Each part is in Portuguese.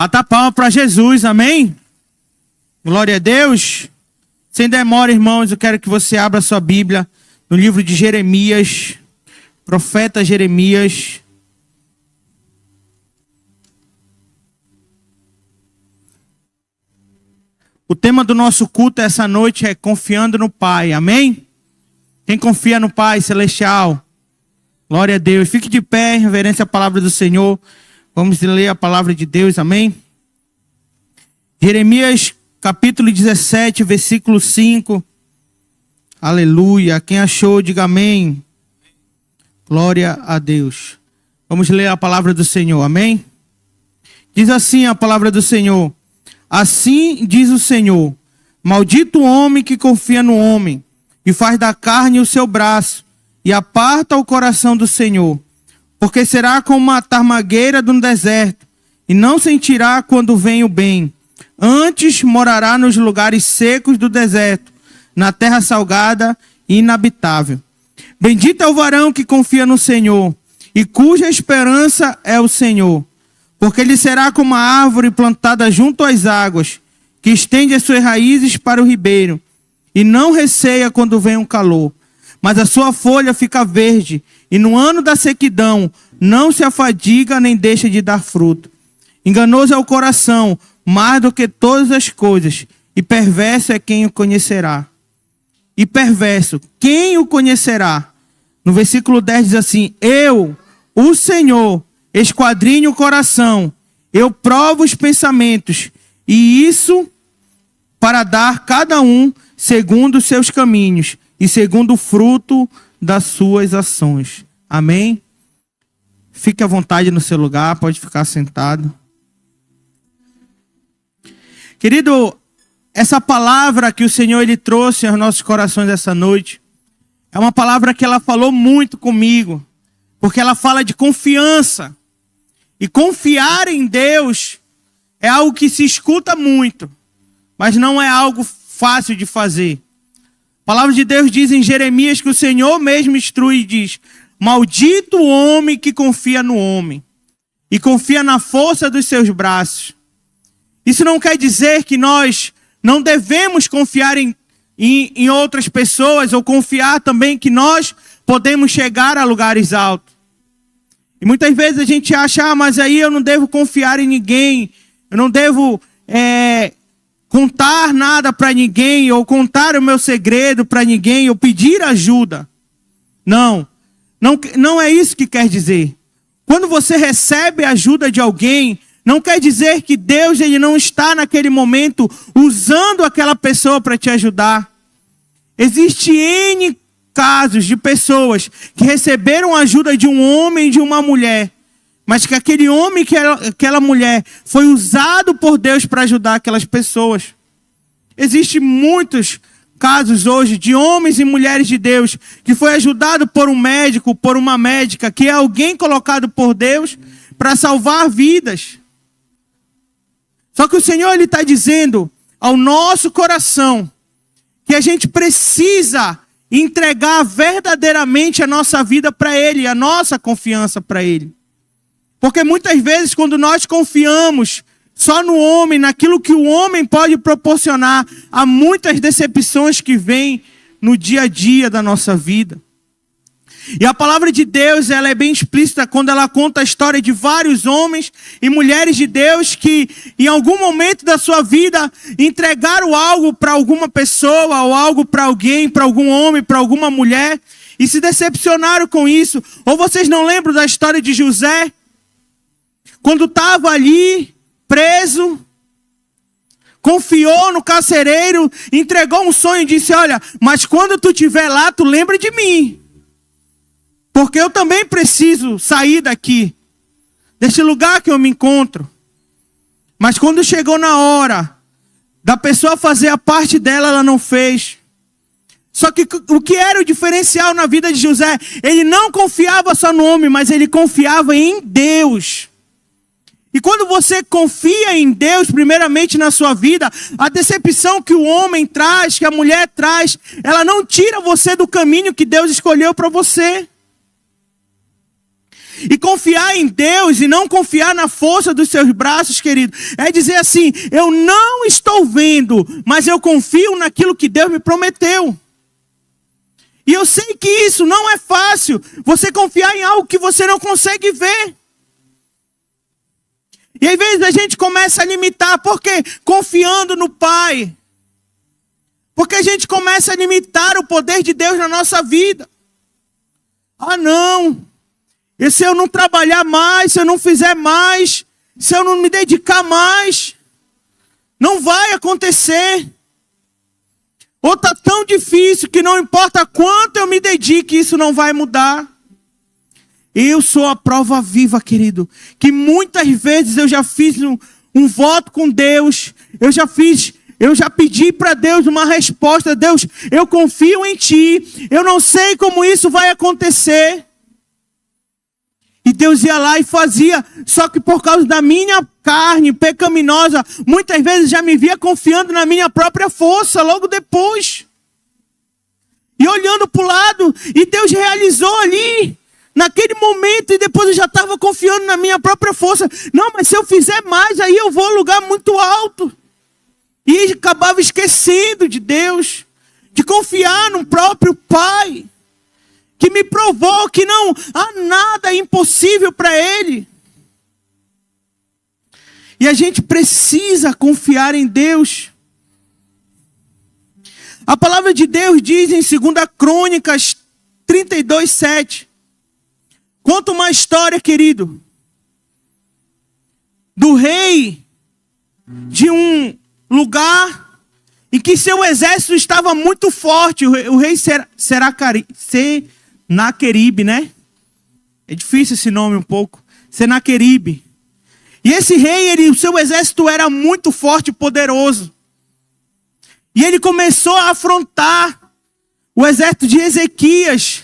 Bata palma para Jesus, amém? Glória a Deus. Sem demora, irmãos, eu quero que você abra sua Bíblia no livro de Jeremias, profeta Jeremias. O tema do nosso culto essa noite é confiando no Pai, amém? Quem confia no Pai Celestial? Glória a Deus. Fique de pé em reverência à palavra do Senhor. Vamos ler a palavra de Deus, amém? Jeremias capítulo 17, versículo 5. Aleluia. Quem achou, diga amém. Glória a Deus. Vamos ler a palavra do Senhor, amém? Diz assim a palavra do Senhor. Assim diz o Senhor: maldito o homem que confia no homem, e faz da carne o seu braço, e aparta o coração do Senhor. Porque será como uma tarmagueira do deserto, e não sentirá quando vem o bem. Antes morará nos lugares secos do deserto, na terra salgada e inabitável. Bendito é o varão que confia no Senhor, e cuja esperança é o Senhor. Porque ele será como a árvore plantada junto às águas, que estende as suas raízes para o ribeiro, e não receia quando vem um calor. Mas a sua folha fica verde, e no ano da sequidão não se afadiga nem deixa de dar fruto. Enganoso é o coração, mais do que todas as coisas, e perverso é quem o conhecerá. E perverso, quem o conhecerá? No versículo 10 diz assim: eu, o Senhor, esquadrinho o coração, eu provo os pensamentos, e isso para dar cada um segundo os seus caminhos, e segundo o fruto das suas ações. Amém? Fique à vontade no seu lugar, pode ficar sentado. Querido, essa palavra que o Senhor ele trouxe aos nossos corações essa noite, é uma palavra que ela falou muito comigo, porque ela fala de confiança. E confiar em Deus é algo que se escuta muito, mas não é algo fácil de fazer. A palavra de Deus diz em Jeremias que o Senhor mesmo instrui e diz: maldito o homem que confia no homem e confia na força dos seus braços. Isso não quer dizer que nós não devemos confiar em outras pessoas, ou confiar também que nós podemos chegar a lugares altos. E muitas vezes a gente acha, mas aí eu não devo confiar em ninguém, eu não devo contar nada para ninguém, ou contar o meu segredo para ninguém, ou pedir ajuda. Não é isso que quer dizer. Quando você recebe a ajuda de alguém, não quer dizer que Deus ele não está naquele momento usando aquela pessoa para te ajudar. Existe N casos de pessoas que receberam ajuda de um homem e de uma mulher, mas que aquele homem e aquela mulher foi usado por Deus para ajudar aquelas pessoas. Existem muitos casos hoje de homens e mulheres de Deus que foi ajudado por um médico, por uma médica, que é alguém colocado por Deus para salvar vidas. Só que o Senhor ele está dizendo ao nosso coração que a gente precisa entregar verdadeiramente a nossa vida para Ele, a nossa confiança para Ele. Porque muitas vezes quando nós confiamos só no homem, naquilo que o homem pode proporcionar, há muitas decepções que vêm no dia a dia da nossa vida. E a palavra de Deus ela é bem explícita quando ela conta a história de vários homens e mulheres de Deus que em algum momento da sua vida entregaram algo para alguma pessoa, ou algo para alguém, para algum homem, para alguma mulher, e se decepcionaram com isso. Ou vocês não lembram da história de José? Quando estava ali preso, confiou no carcereiro, entregou um sonho e disse: olha, mas quando tu estiver lá, tu lembra de mim. Porque eu também preciso sair daqui, deste lugar que eu me encontro. Mas quando chegou na hora da pessoa fazer a parte dela, ela não fez. Só que o que era o diferencial na vida de José? Ele não confiava só no homem, mas ele confiava em Deus. E quando você confia em Deus, primeiramente na sua vida, a decepção que o homem traz, que a mulher traz, ela não tira você do caminho que Deus escolheu para você. E confiar em Deus e não confiar na força dos seus braços, querido, é dizer assim: eu não estou vendo, mas eu confio naquilo que Deus me prometeu. E eu sei que isso não é fácil, você confiar em algo que você não consegue ver. E às vezes a gente começa a limitar, por quê? Confiando no Pai. Porque a gente começa a limitar o poder de Deus na nossa vida. Ah, não. E se eu não trabalhar mais, se eu não fizer mais, se eu não me dedicar mais, não vai acontecer. Ou está tão difícil que não importa quanto eu me dedique, isso não vai mudar. Eu sou a prova viva, querido, que muitas vezes eu já fiz um voto com Deus, eu já pedi para Deus uma resposta: Deus, eu confio em Ti, eu não sei como isso vai acontecer. E Deus ia lá e fazia, só que por causa da minha carne pecaminosa, muitas vezes já me via confiando na minha própria força, logo depois. E olhando para o lado, e Deus realizou ali, naquele momento, e depois eu já estava confiando na minha própria força. Não, mas se eu fizer mais, aí eu vou a um lugar muito alto. E acabava esquecendo de Deus, de confiar no próprio Pai, que me provou que não há nada impossível para Ele. E a gente precisa confiar em Deus. A palavra de Deus diz em 2 Crônicas 32:7. Conta uma história, querido, do rei de um lugar em que seu exército estava muito forte. O rei Senaqueribe, né? É difícil esse nome um pouco. Senaqueribe. E esse rei, o seu exército era muito forte e poderoso. E ele começou a afrontar o exército de Ezequias,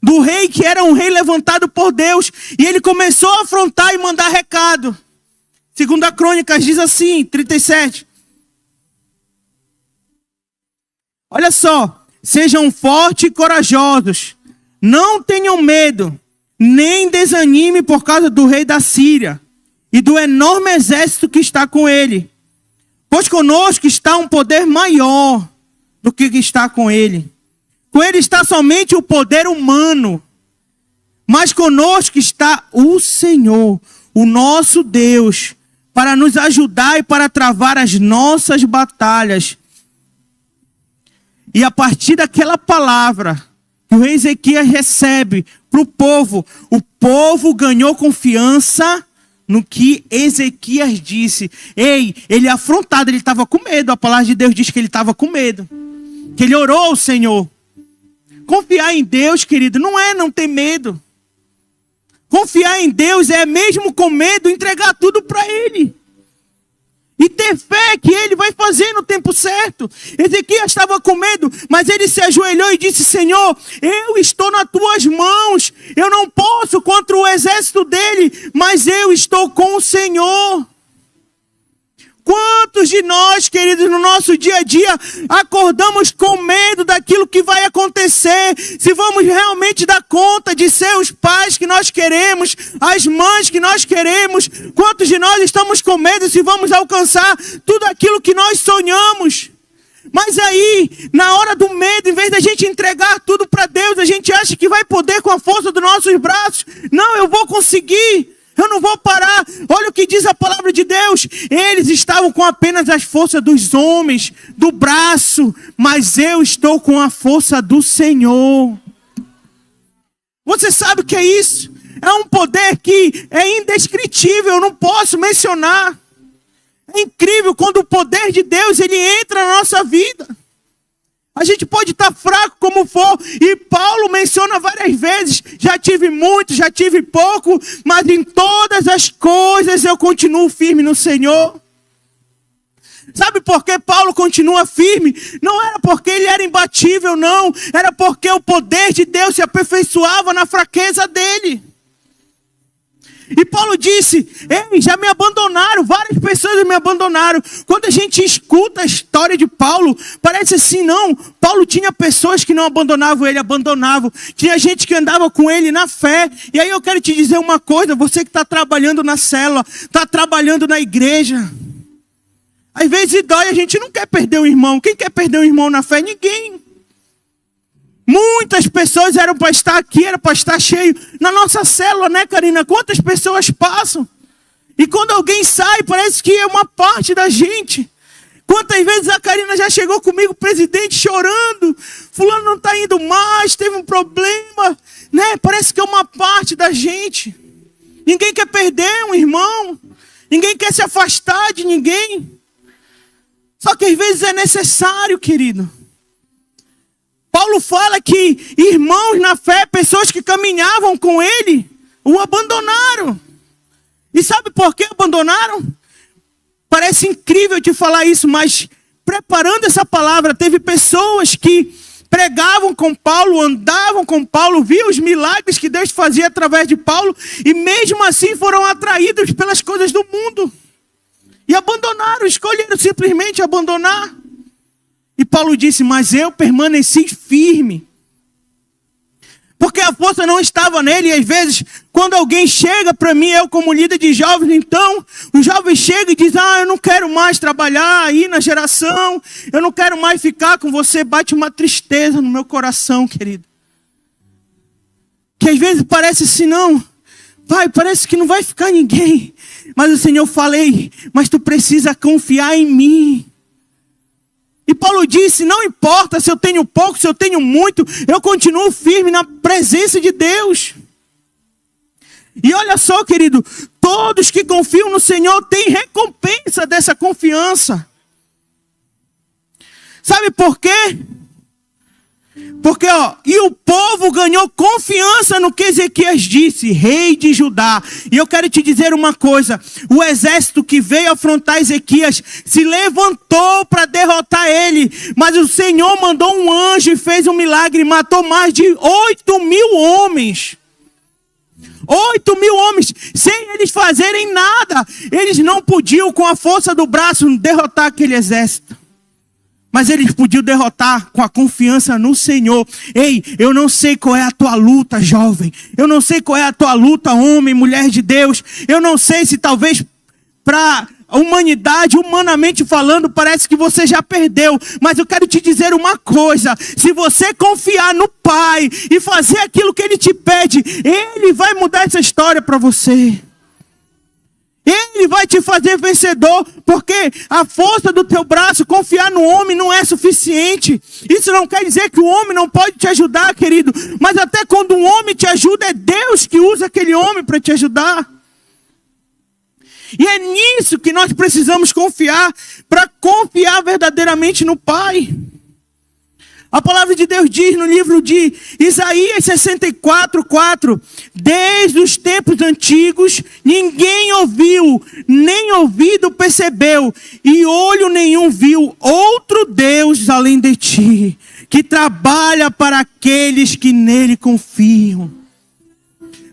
do rei que era um rei levantado por Deus. E ele começou a afrontar e mandar recado. 2 Crônicas diz assim, 37. Olha só. Sejam fortes e corajosos. Não tenham medo, nem desanime por causa do rei da Síria e do enorme exército que está com ele. Pois conosco está um poder maior do que está com ele. Com ele está somente o poder humano. Mas conosco está o Senhor, o nosso Deus, para nos ajudar e para travar as nossas batalhas. E a partir daquela palavra que o rei Ezequias recebe para o povo ganhou confiança no que Ezequias disse. Ei, ele é afrontado, ele estava com medo. A palavra de Deus diz que ele estava com medo, que ele orou ao Senhor. Confiar em Deus, querido, não é não ter medo. Confiar em Deus é, mesmo com medo, entregar tudo para Ele. E ter fé que Ele vai fazer no tempo certo. Ezequias estava com medo, mas ele se ajoelhou e disse: Senhor, eu estou nas tuas mãos. Eu não posso contra o exército dele, mas eu estou com o Senhor. Quantos de nós, queridos, no nosso dia a dia, acordamos com medo daquilo que vai acontecer? Se vamos realmente dar conta de ser os pais que nós queremos, as mães que nós queremos? Quantos de nós estamos com medo se vamos alcançar tudo aquilo que nós sonhamos? Mas aí, na hora do medo, em vez da gente entregar tudo para Deus, a gente acha que vai poder com a força dos nossos braços. Não, eu vou conseguir. Eu não vou parar. Olha o que diz a palavra de Deus. Eles estavam com apenas as forças dos homens, do braço, mas eu estou com a força do Senhor. Você sabe o que é isso? É um poder que é indescritível, eu não posso mencionar. É incrível quando o poder de Deus ele entra na nossa vida. A gente pode estar fraco como for, e Paulo menciona várias vezes: já tive muito, já tive pouco, mas em todas as coisas eu continuo firme no Senhor. Sabe por que Paulo continua firme? Não era porque ele era imbatível, não. Era porque o poder de Deus se aperfeiçoava na fraqueza dele. E Paulo disse: ei, já me abandonaram, várias pessoas me abandonaram. Quando a gente escuta a história de Paulo, parece assim, não. Paulo tinha pessoas que não abandonavam ele, abandonavam. Tinha gente que andava com ele na fé. E aí eu quero te dizer uma coisa, você que está trabalhando na célula, está trabalhando na igreja. Às vezes dói, a gente não quer perder um irmão. Quem quer perder um irmão na fé? Ninguém. Muitas pessoas eram para estar aqui, era para estar cheio. Na nossa célula, né, Karina? Quantas pessoas passam? E quando alguém sai, parece que é uma parte da gente. Quantas vezes a Karina já chegou comigo, presidente, chorando. Fulano não está indo mais, teve um problema. Né? Parece que é uma parte da gente. Ninguém quer perder um irmão. Ninguém quer se afastar de ninguém. Só que às vezes é necessário, querido. Paulo fala que irmãos na fé, pessoas que caminhavam com ele, o abandonaram. E sabe por que abandonaram? Parece incrível te falar isso, mas preparando essa palavra, teve pessoas que pregavam com Paulo, andavam com Paulo, viam os milagres que Deus fazia através de Paulo, e mesmo assim foram atraídos pelas coisas do mundo. E abandonaram, escolheram simplesmente abandonar. E Paulo disse, mas eu permaneci firme. Porque a força não estava nele. E às vezes, quando alguém chega para mim, eu como líder de jovens, então, o jovem chega e diz, eu não quero mais trabalhar aí na geração. Eu não quero mais ficar com você. Bate uma tristeza no meu coração, querido. Que às vezes parece assim, não. Pai, parece que não vai ficar ninguém. Mas o Senhor falei, mas tu precisa confiar em mim. E Paulo disse, não importa se eu tenho pouco, se eu tenho muito, eu continuo firme na presença de Deus. E olha só, querido, todos que confiam no Senhor têm recompensa dessa confiança. Sabe por quê? Porque, e o povo ganhou confiança no que Ezequias disse, rei de Judá. E eu quero te dizer uma coisa, o exército que veio afrontar Ezequias se levantou para derrotar ele. Mas o Senhor mandou um anjo e fez um milagre, matou mais de 8.000 homens. 8.000 homens, sem eles fazerem nada. Eles não podiam, com a força do braço, derrotar aquele exército. Mas eles podiam derrotar com a confiança no Senhor. Ei, eu não sei qual é a tua luta, jovem. Eu não sei qual é a tua luta, homem, mulher de Deus. Eu não sei se talvez para a humanidade, humanamente falando, parece que você já perdeu. Mas eu quero te dizer uma coisa. Se você confiar no Pai e fazer aquilo que Ele te pede, Ele vai mudar essa história para você. Ele vai te fazer vencedor, porque a força do teu braço, confiar no homem não é suficiente. Isso não quer dizer que o homem não pode te ajudar, querido. Mas até quando um homem te ajuda, é Deus que usa aquele homem para te ajudar. E é nisso que nós precisamos confiar, para confiar verdadeiramente no Pai. A palavra de Deus diz no livro de Isaías 64:4, desde os tempos antigos, ninguém ouviu, nem ouvido percebeu, e olho nenhum viu outro Deus além de ti, que trabalha para aqueles que nele confiam.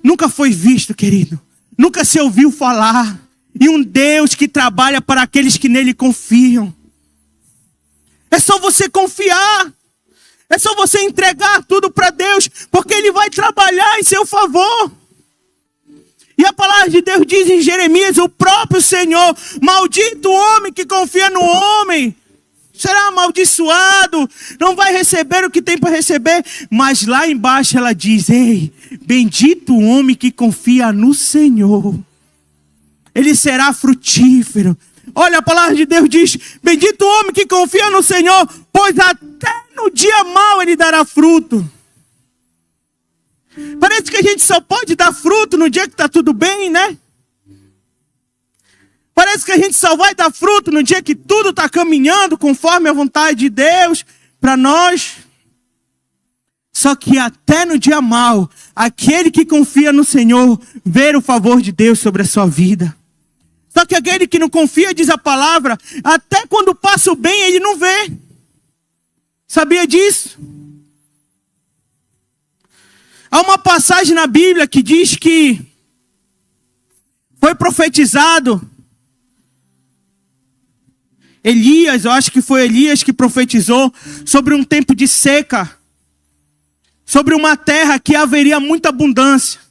Nunca foi visto, querido, nunca se ouviu falar, e um Deus que trabalha para aqueles que nele confiam. É só você confiar. É só você entregar tudo para Deus, porque Ele vai trabalhar em seu favor. E a palavra de Deus diz em Jeremias, o próprio Senhor, maldito o homem que confia no homem, será amaldiçoado, não vai receber o que tem para receber. Mas lá embaixo ela diz, ei, bendito o homem que confia no Senhor, ele será frutífero. Olha, a palavra de Deus diz, bendito o homem que confia no Senhor, pois até no dia mau ele dará fruto. Parece que a gente só pode dar fruto no dia que está tudo bem, né? Parece que a gente só vai dar fruto no dia que tudo está caminhando conforme a vontade de Deus para nós. Só que até no dia mau, aquele que confia no Senhor, vê o favor de Deus sobre a sua vida. Só que aquele que não confia, diz a palavra, até quando passa o bem, ele não vê. Sabia disso? Há uma passagem na Bíblia que diz que foi profetizado Elias, eu acho que foi Elias que profetizou sobre um tempo de seca, sobre uma terra que haveria muita abundância.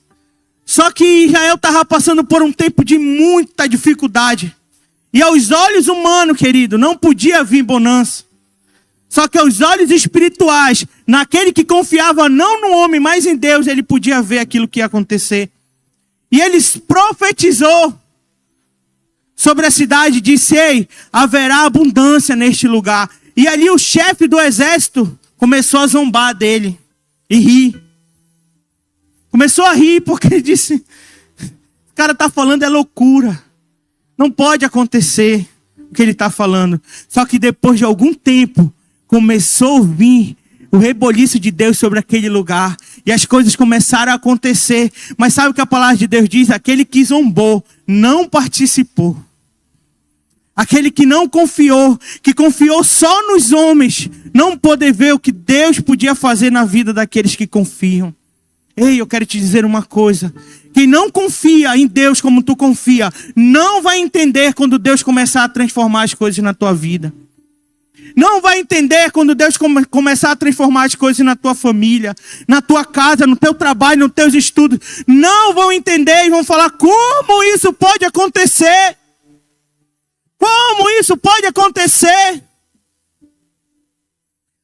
Só que Israel estava passando por um tempo de muita dificuldade. E aos olhos humanos, querido, não podia vir bonança. Só que aos olhos espirituais, naquele que confiava não no homem, mas em Deus, ele podia ver aquilo que ia acontecer. E ele profetizou sobre a cidade, disse: ei, haverá abundância neste lugar. E ali o chefe do exército começou a zombar dele e rir. Começou a rir porque ele disse: o cara está falando é loucura. Não pode acontecer o que ele está falando. Só que depois de algum tempo, começou a vir o reboliço de Deus sobre aquele lugar. E as coisas começaram a acontecer. Mas sabe o que a palavra de Deus diz? Aquele que zombou não participou. Aquele que não confiou, que confiou só nos homens, não pôde ver o que Deus podia fazer na vida daqueles que confiam. Ei, eu quero te dizer uma coisa. Quem não confia em Deus como tu confia, não vai entender quando Deus começar a transformar as coisas na tua vida. Não vai entender quando Deus começar a transformar as coisas na tua família, na tua casa, no teu trabalho, nos teus estudos. Não vão entender e vão falar: como isso pode acontecer? Como isso pode acontecer?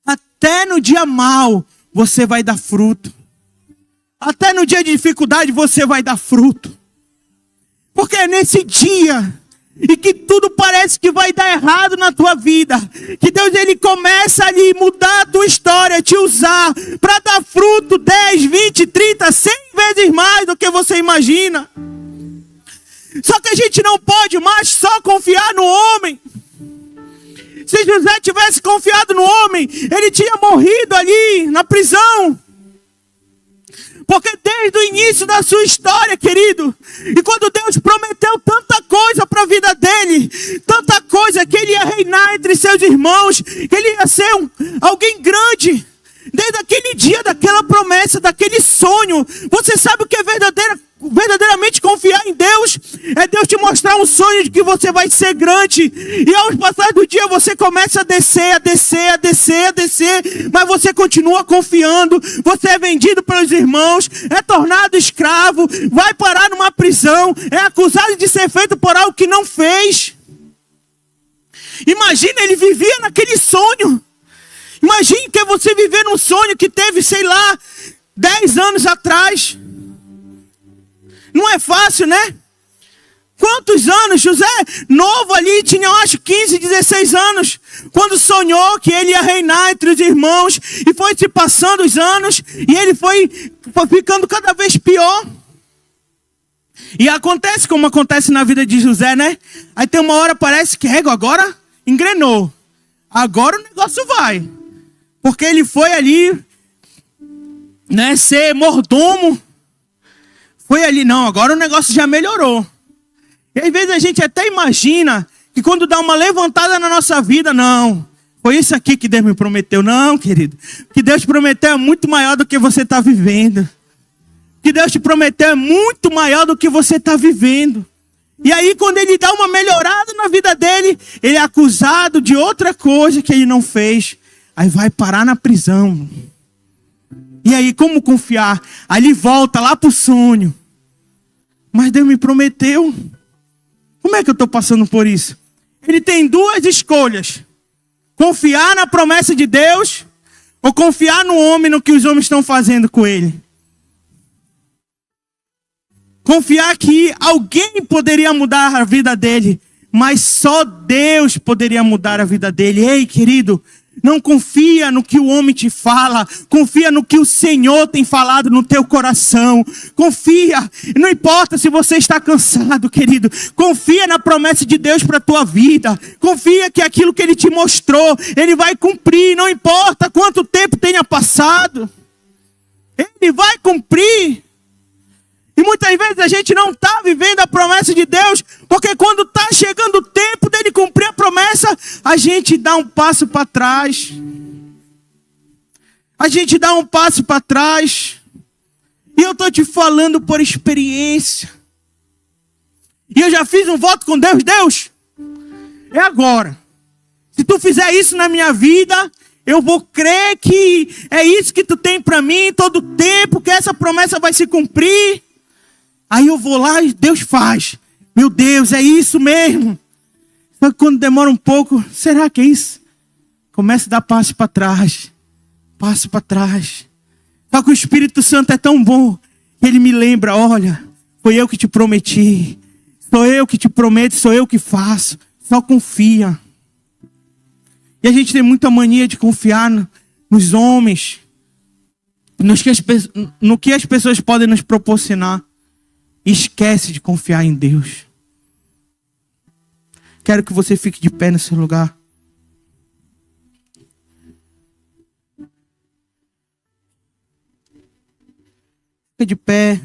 Até no dia mau você vai dar fruto. Até no dia de dificuldade você vai dar fruto. Porque é nesse dia e que tudo parece que vai dar errado na tua vida, que Deus ele começa ali mudar a tua história, te usar para dar fruto 10, 20, 30, 100 vezes mais do que você imagina. Só que a gente não pode mais só confiar no homem. Se José tivesse confiado no homem, ele tinha morrido ali na prisão. Porque desde o início da sua história, querido, e quando Deus prometeu tanta coisa para a vida dele, tanta coisa, que ele ia reinar entre seus irmãos, que ele ia ser alguém grande, desde aquele dia, daquela promessa, daquele sonho, você sabe o que é verdadeiramente confiar em Deus? É Deus te mostrar um sonho de que você vai ser grande, e ao passar do dia você começa a descer, mas você continua confiando. Você é vendido pelos irmãos, é tornado escravo, vai parar numa prisão, é acusado de ser feito por algo que não fez. Imagina, ele vivia naquele sonho. Imagine que você viver num sonho que teve, 10 anos atrás. Não é fácil, né? Quantos anos? José, novo ali, tinha, eu acho, 15, 16 anos. Quando sonhou que ele ia reinar entre os irmãos. E foi se passando os anos. E ele foi ficando cada vez pior. E acontece como acontece na vida de José, né? Aí tem uma hora, parece que agora engrenou. Agora o negócio vai. Porque ele foi ali, né, ser mordomo. Foi ali, não, agora o negócio já melhorou. E às vezes a gente até imagina que quando dá uma levantada na nossa vida, não, foi isso aqui que Deus me prometeu. Não, querido, o que Deus prometeu é muito maior do que você está vivendo. O que Deus te prometeu é muito maior do que você está vivendo. E aí quando ele dá uma melhorada na vida dele, ele é acusado de outra coisa que ele não fez. Aí vai parar na prisão. E aí como confiar? Aí ele volta lá para o sonho. Mas Deus me prometeu. Como é que eu estou passando por isso? Ele tem duas escolhas: confiar na promessa de Deus ou confiar no homem, no que os homens estão fazendo com ele. Confiar que alguém poderia mudar a vida dele, mas só Deus poderia mudar a vida dele. Ei, querido, não confia no que o homem te fala. Confia no que o Senhor tem falado no teu coração. Confia. Não importa se você está cansado, querido. Confia na promessa de Deus para a tua vida. Confia que aquilo que Ele te mostrou, Ele vai cumprir. Não importa quanto tempo tenha passado. Ele vai cumprir. E muitas vezes a gente não está vivendo a promessa de Deus, porque quando está chegando o tempo dele cumprir a promessa, a gente dá um passo para trás. A gente dá um passo para trás. E eu estou te falando por experiência. E eu já fiz um voto com Deus. Deus, é agora. Se tu fizer isso na minha vida, eu vou crer que é isso que tu tem para mim todo tempo, que essa promessa vai se cumprir. Aí eu vou lá e Deus faz. Meu Deus, é isso mesmo. Só que quando demora um pouco, será que é isso? Começa a dar passo para trás. Passo para trás. Só que o Espírito Santo é tão bom que ele me lembra, olha, foi eu que te prometi. Sou eu que te prometo, sou eu que faço. Só confia. E a gente tem muita mania de confiar nos homens, no que as pessoas podem nos proporcionar. E esquece de confiar em Deus. Quero que você fique de pé no seu lugar. Fique de pé.